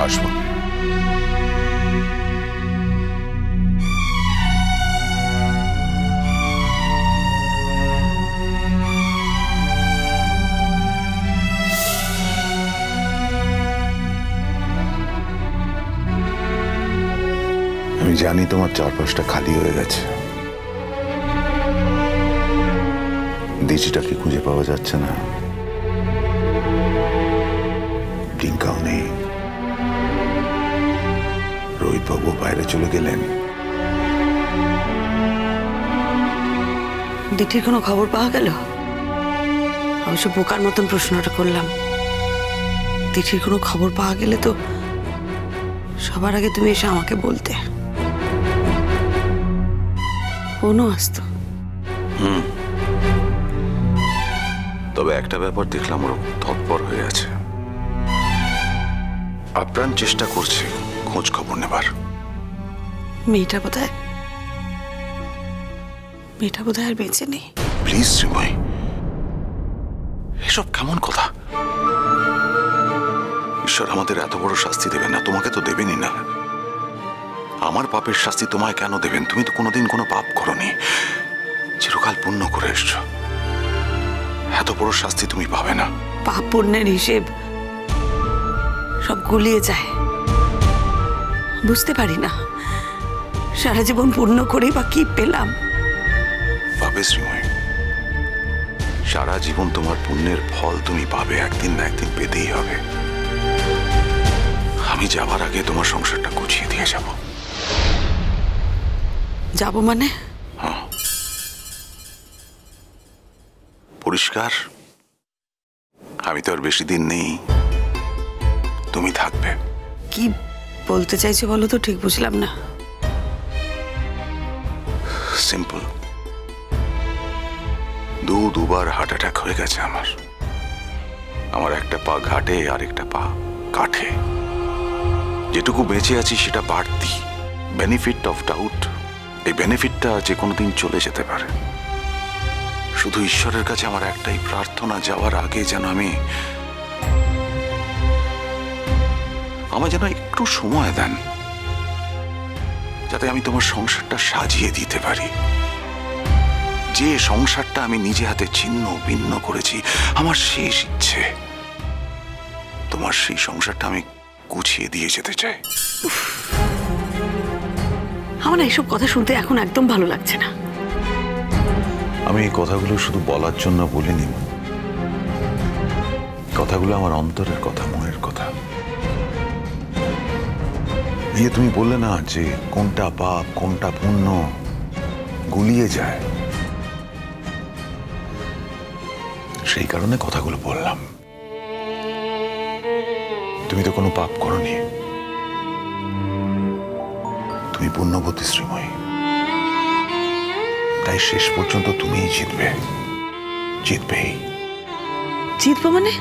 আসবো। আমি জানি তোমার চারপাশটা খালি হয়ে গেছে, দিচিটাকে খুঁজে পাওয়া যাচ্ছে না, ডিঙ্কাও নেই, রোহিতবাবু বাইরে চলে গেলেন। দিঠির কোনো খবর পাওয়া গেল? অবশ্য বোকার মতন প্রশ্নটা করলাম। দিঠির কোনো খবর পাওয়া গেলে তো সবার আগে তুমি এসে আমাকে বলতে, ফোনও আসতো। তবে একটা ব্যাপার দেখলাম, ওরা তৎপর হয়ে আছে, আপ্রাণ চেষ্টা করছে খোঁজ খবর নেবার। মেয়েটা বোধহয় আর বেঁচে নেই। প্লিজ শ্রীময়ী, এসব কেমন কথা? ঈশ্বর আমাদের এত বড় শাস্তি দেবেন না, তোমাকে তো দেবেনই না। আমার পাপের শাস্তি তোমায় কেন দেবেন? তুমি তো কোনোদিন কোনো পাপ করোনি, চিরকাল পুণ্য করে এসছো, এত বড় শাস্তি তুমি পাবে না। পাপ পুণ্যের হিসেব সব গুলিয়ে যায়, বুঝতে পারি না সারা জীবন পুণ্য করে বা কি পেলাম। পাবে শ্রীময়ী, সারা জীবন তোমার পুণ্যের ফল তুমি পাবে, একদিন না একদিন পেতেই হবে। আমি যাবার আগে তোমার সংসারটা গুছিয়ে দিয়ে যাব। যাব মানে? হ্যাঁ, পরিষ্কার আমি তো আর বেশি দিন নেই, তুমি থাকবে। কি বলতে চাইছো বলো তো, ঠিক বুঝলাম না। সিম্পল, দুবার হার্ট অ্যাটাক হয়ে গেছে আমার একটা পা ঘাটে আর একটা পা কাঠে। যেটুকু বেঁচে আছি সেটা বাড়তি, বেনিফিট অফ ডাউট। এই বেনিফিটটা যে কোনোদিন চলে যেতে পারে। শুধু ঈশ্বরের কাছে আমার একটাই প্রার্থনা, যাওয়ার আগে যেন আমায় যেন একটু সময় দেন, যাতে আমি তোমার সংসারটা সাজিয়ে দিতে পারি। যে সংসারটা আমি নিজে হাতে ছিন্ন ভিন্ন করেছি, আমার শেষ ইচ্ছে তোমার সেই সংসারটা আমি গুছিয়ে দিয়ে যেতে চাই। আমার এইসব কথা শুনতে এখন একদম ভালো লাগছে না। আমি এই কথাগুলো শুধু বলার জন্য বলিনি, কথাগুলো আমার অন্তরের কথা, মনের কথা। এই তুমি বললে না যে কোনটা পাপ কোনটা পুণ্য গুলিয়ে যায়, সেই কারণে কথাগুলো বললাম। তুমি তো কোনো পাপ করনি, তুমি পুণ্যবতী শ্রীময়ী, তাই শেষ পর্যন্ত তুমিই জিতবেই। জিতবো মানে?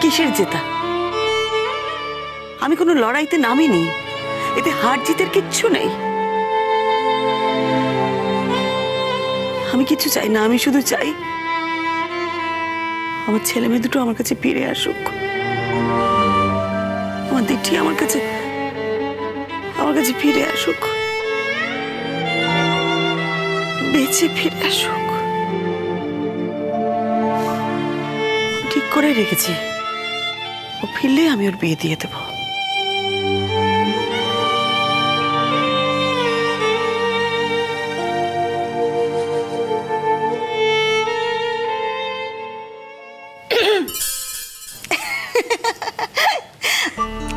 কিসের জেতা? আমি কোনো লড়াইতে নামিনি, এতে হার জিতের কিচ্ছু নেই। আমি কিছু চাই না, আমি শুধু চাই আমার ছেলে মেয়ে দুটো আমার কাছে ফিরে আসুক, আমার দিঠি আমার কাছে ফিরে আসুক, বেঁচে ফিরে আসুক। ঠিক করে রেখেছি, ও ফিরলে আমি ওর বিয়ে দিয়ে দেবো।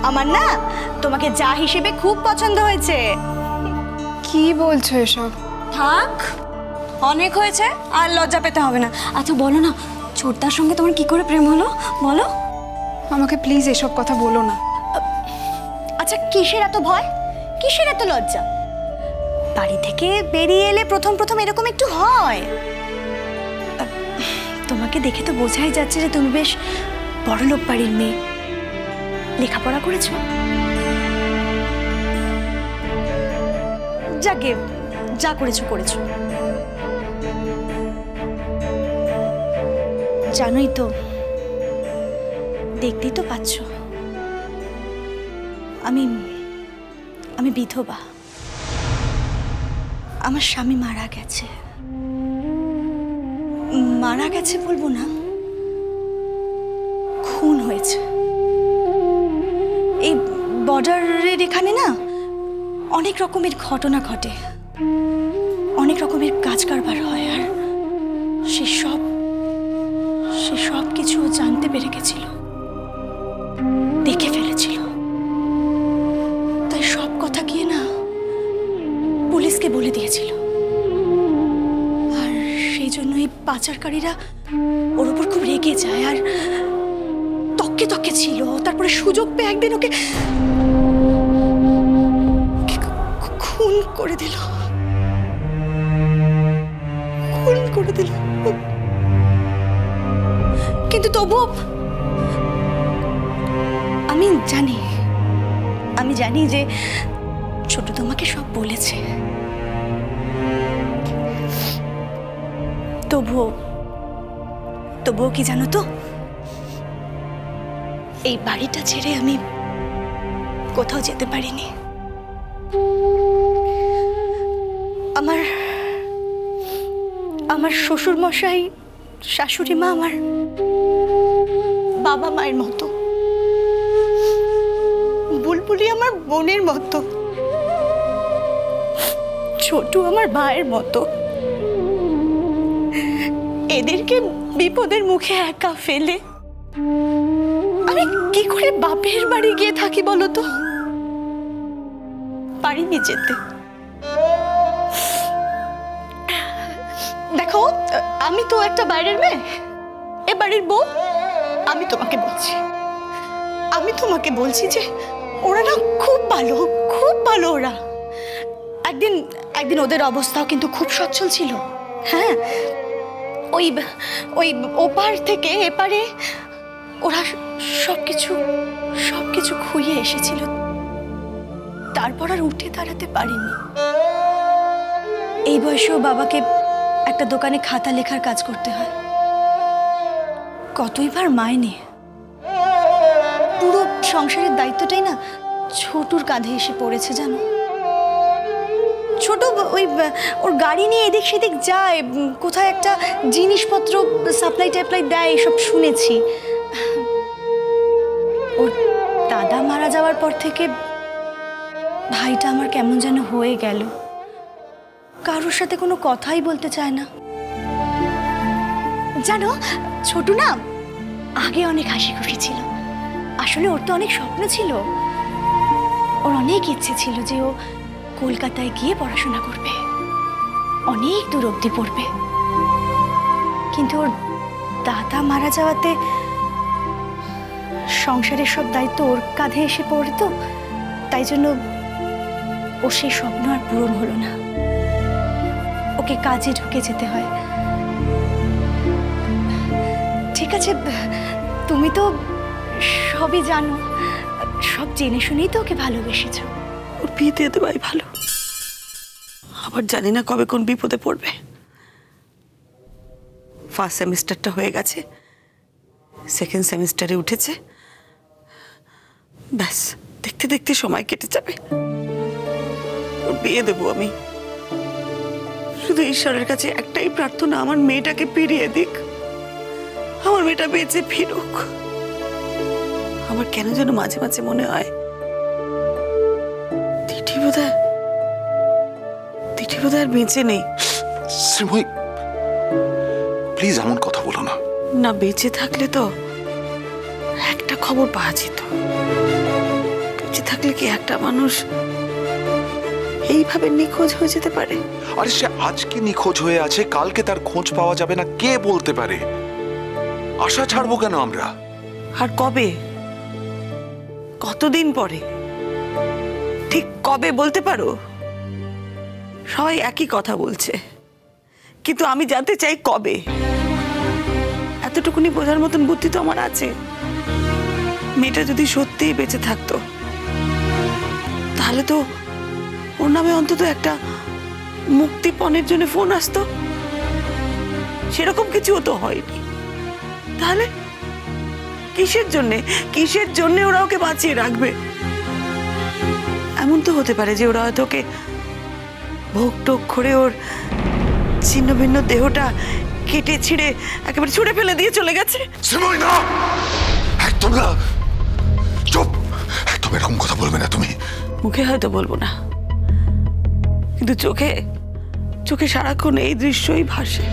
আমার না তোমাকে যা হিসেবে খুব পছন্দ হয়েছে। কি বলছো এসব? থাক, অনেক হয়েছে, আর লজ্জা পেতে হবে না। আচ্ছা বলো না, ছোটদার সঙ্গে তোমার কি করে প্রেম হলো বলো? আমাকে প্লিজ এসব কথা বলো না। আচ্ছা কিসের এত ভয়, কিসের এত লজ্জা? বাড়ি থেকে বেরিয়ে এলে প্রথম এরকম একটু হয়। তোমাকে দেখে তো বোঝাই যাচ্ছে যে তুমি বেশ বড়লোক বাড়ির মেয়ে, লেখাপড়া করেছো। যাকে যা করেছো জানোই তো, দেখতেই তো পাচ্ছ আমি আমি বিধবা। আমার স্বামী মারা গেছে। মারা গেছে বলবো না, খুন হয়েছে। এই বর্ডারের এখানে না অনেক রকমের ঘটনা ঘটে, অনেক রকমের কাজ কারবার হয়, আর সেসব কিছু জানতে পেরে গেছিল, দেখে ফেলেছিল। তাই সব কথা গিয়ে না পুলিশকে বলে দিয়েছিল, আর সেই জন্যই পাচারকারীরা ওর উপর খুব রেগে যায় আর তককে তককে ছিল। তারপরে সুযোগ পেয়ে একদিন ওকে খুন করে দিল, খুন করে দিল। কিন্তু তবুও আমি জানি যে ছোট তোমাকে সব বলেছে। তবুও কি জানো তো, এই বাড়িটা ছেড়ে আমি কোথাও যেতে পারিনি। আমার শ্বশুর মশাই, শাশুড়ি মা আমার বাবা মায়ের মতো, বুলবুলি আমার বোনের মতো, ছোট আমার ভাইয়ের মতো। এদেরকে বিপদের মুখে একা ফেলে আমি কি করে বাপের বাড়ি গিয়ে থাকি বলো তো? পারিনি যেতে। দেখো, আমি তো একটা বাইরের মেয়ে, এ বাড়ির বউ। আমি তোমাকে বলছি যে ওরা না খুব ভালো ওরা। একদিন ওদের অবস্থাও কিন্তু খুব সচ্ছল ছিল। হ্যাঁ, ওই ওপার থেকে এপারে ওরা সবকিছু খুইয়ে এসেছিল, তারপর আর উঠে দাঁড়াতে পারেনি। এই বয়সেও বাবাকে একটা দোকানে খাতা লেখার কাজ করতে হয়। কতই ভার মাইনে। পুরো সংসারের দায়িত্বটাই না ছোটুর কাঁধে এসে পড়েছে জানো। ছোট ওর গাড়ি নিয়ে এদিক সেদিক যায়, কোথায় একটা জিনিসপত্র সাপ্লাই টাপ্লাই দেয়, এসব শুনেছি। ওর দাদা মারা যাওয়ার পর থেকে ভাইটা আমার কেমন যেন হয়ে গেল, কারোর সাথে কোনো কথাই বলতে চায় না জানো। ছোট না আগে অনেক হাসি খুশি ছিল, আসলে ওর তো অনেক স্বপ্ন ছিল, ওর অনেক ইচ্ছে ছিল যে ও কলকাতায় গিয়ে পড়াশোনা করবে, অনেক দূর অবধি পড়বে। কিন্তু ওর দাদা মারা যাওয়াতে সংসারের সব দায়িত্ব ওর কাঁধে এসে পড়ে, তো তাই জন্য ওর সেই স্বপ্ন আর পূরণ হলো না। ওকে কাজে ঢুকে যেতে হয়। ঠিক আছে, তুমি তো সবই জানো, সব জেনে শুনেই তো ওকে ভালোবেসেছো। ওর বিয়ে দিয়ে দেওয়াই ভালো। আবার জানি না কবে কোন বিপদে পড়বে। ফার্স্ট সেমিস্টারটা হয়ে গেছে, সেকেন্ড সেমিস্টারে উঠেছে, ব্যাস দেখতে দেখতে সময় কেটে যাবে। ওর বিয়ে দেবো আমি। শুধু ঈশ্বরের কাছে একটাই প্রার্থনা, আমার মেয়েটাকে ফিরিয়ে দিক, আমার মেয়েটা বেঁচে ফিরুক। আমার কেন যেন মাঝে মাঝে মনে হয় তিথি বোধহয় আর বেঁচে নেই। শ্রীময়ী, প্লিজ এমন কথা বলো না। না, বেঁচে থাকলে তো একটা খবর পাওয়া যেত। বেঁচে থাকলে কি একটা মানুষ এইভাবে নিখোঁজ হয়ে যেতে পারে? আরে সে আজকে নিখোঁজ হয়ে আছে, কালকে তার খোঁজ পাওয়া যাবে না, কে বলতে পারে? আশা ছাড়বো কেন আমরা? আর কবে, কতদিন পরে, ঠিক কবে বলতে পারো? সবাই একই কথা বলছে, কিন্তু আমি জানতে চাই কবে। এতটুকুনি বোঝার মতন বুদ্ধি তো আমার আছে। মেয়েটা যদি সত্যিই বেঁচে থাকতো তাহলে তো ওর নামে অন্তত একটা মুক্তিপণের জন্য ফোন আসতো। সেরকম কিছুও তো হয়নি। তাহলে কিসের জন্যে ওরা ওকে বাঁচিয়ে রাখবে? এমন তো হতে পারে যে ওরা হয়তো ওকে ভোগ টোগ করে ওর ছিন্ন ভিন্ন দেহটা কেটে ছিঁড়ে একেবারে ছুঁড়ে ফেলে দিয়ে চলে গেছে। শ্রীময়ী না, একদম না, চুপ, একদম এরকম কথা বলবে না তুমি। মুখে হয়তো বলবো না, কিন্তু চোখে চোখে সারাক্ষণ এই দৃশ্যই ভাসে।